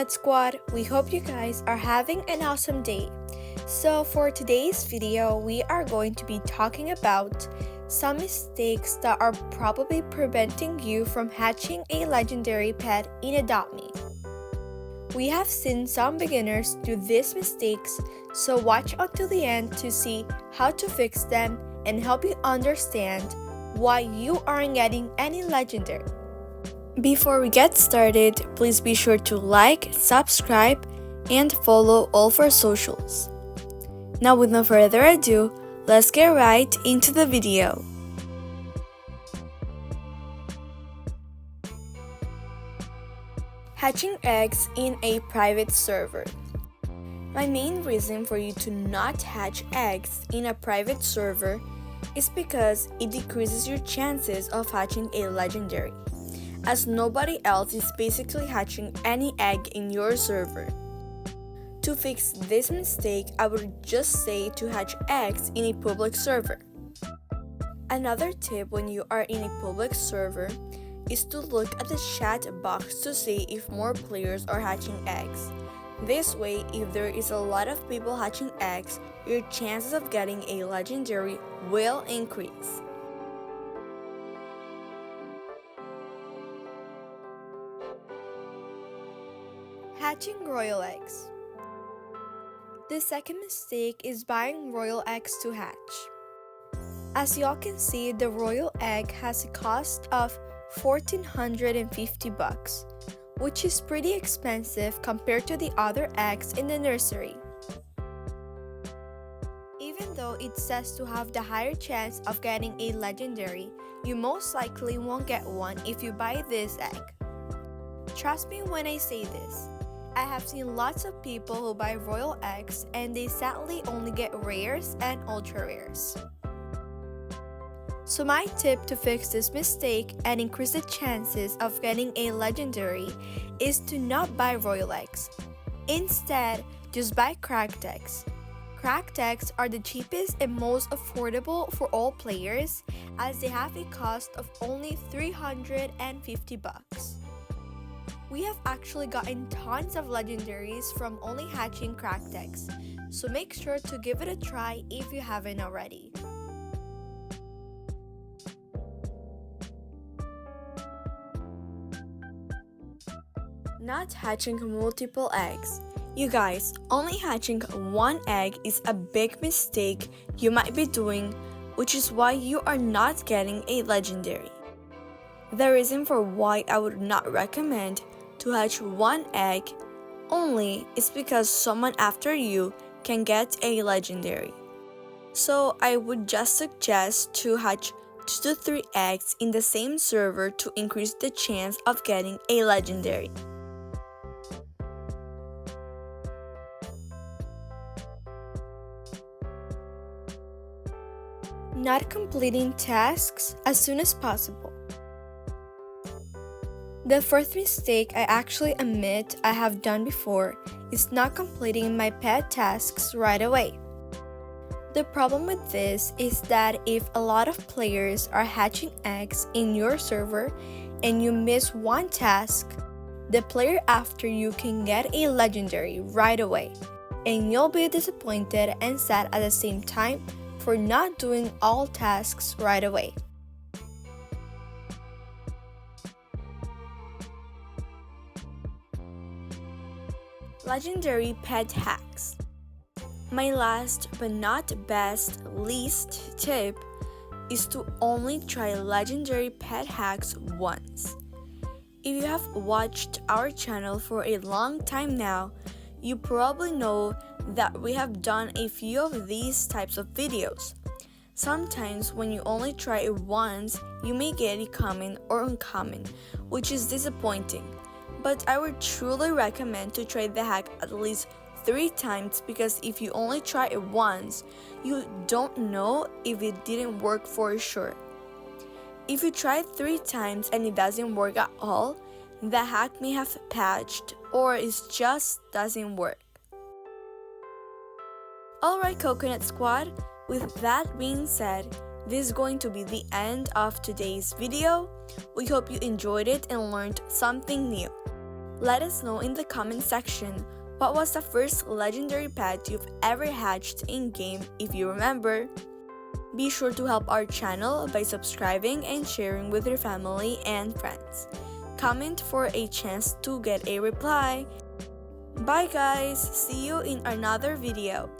Coconut Squad, we hope you guys are having an awesome day. So for today's video, we are going to be talking about some mistakes that are probably preventing you from hatching a legendary pet in Adopt Me. We have seen some beginners do these mistakes, so watch until the end to see how to fix them and help you understand why you aren't getting any legendary. Before we get started, please be sure to like, subscribe, and follow all of our socials. Now with no further ado, let's get right into the video. Hatching eggs in a private server. My main reason for you to not hatch eggs in a private server is because it decreases your chances of hatching a legendary, as nobody else is basically hatching any egg in your server. To fix this mistake, I would just say to hatch eggs in a public server. Another tip when you are in a public server is to look at the chat box to see if more players are hatching eggs. This way, if there is a lot of people hatching eggs, your chances of getting a legendary will increase. Hatching royal eggs. The second mistake is buying royal eggs to hatch. As y'all can see, the royal egg has a cost of $1,450, which is pretty expensive compared to the other eggs in the nursery. Even though it says to have the higher chance of getting a legendary, you most likely won't get one if you buy this egg. Trust me when I say this. I have seen lots of people who buy royal eggs and they sadly only get rares and ultra rares. So my tip to fix this mistake and increase the chances of getting a legendary is to not buy royal eggs. Instead, just buy cracked eggs. Cracked eggs are the cheapest and most affordable for all players, as they have a cost of only $350. We have actually gotten tons of legendaries from only hatching cracked eggs, so make sure to give it a try if you haven't already. Not hatching multiple eggs. You guys, only hatching one egg is a big mistake you might be doing, which is why you are not getting a legendary. The reason for why I would not recommend to hatch one egg only is because someone after you can get a legendary. So I would just suggest to hatch 2 to 3 eggs in the same server to increase the chance of getting a legendary. Not completing tasks as soon as possible. The fourth mistake I actually admit I have done before is not completing my pet tasks right away. The problem with this is that if a lot of players are hatching eggs in your server and you miss one task, the player after you can get a legendary right away, and you'll be disappointed and sad at the same time for not doing all tasks right away. Legendary pet hacks. My last but not least tip is to only try legendary pet hacks once. If you have watched our channel for a long time now, you probably know that we have done a few of these types of videos. Sometimes when you only try it once, you may get a common or uncommon, which is disappointing. But I would truly recommend to try the hack at least 3 times, because if you only try it once, you don't know if it didn't work for sure. If you try 3 times and it doesn't work at all, the hack may have patched or it just doesn't work. Alright Coconut Squad, with that being said, this is going to be the end of today's video. We hope you enjoyed it and learned something new. Let us know in the comment section what was the first legendary pet you've ever hatched in-game if you remember. Be sure to help our channel by subscribing and sharing with your family and friends. Comment for a chance to get a reply. Bye guys! See you in another video.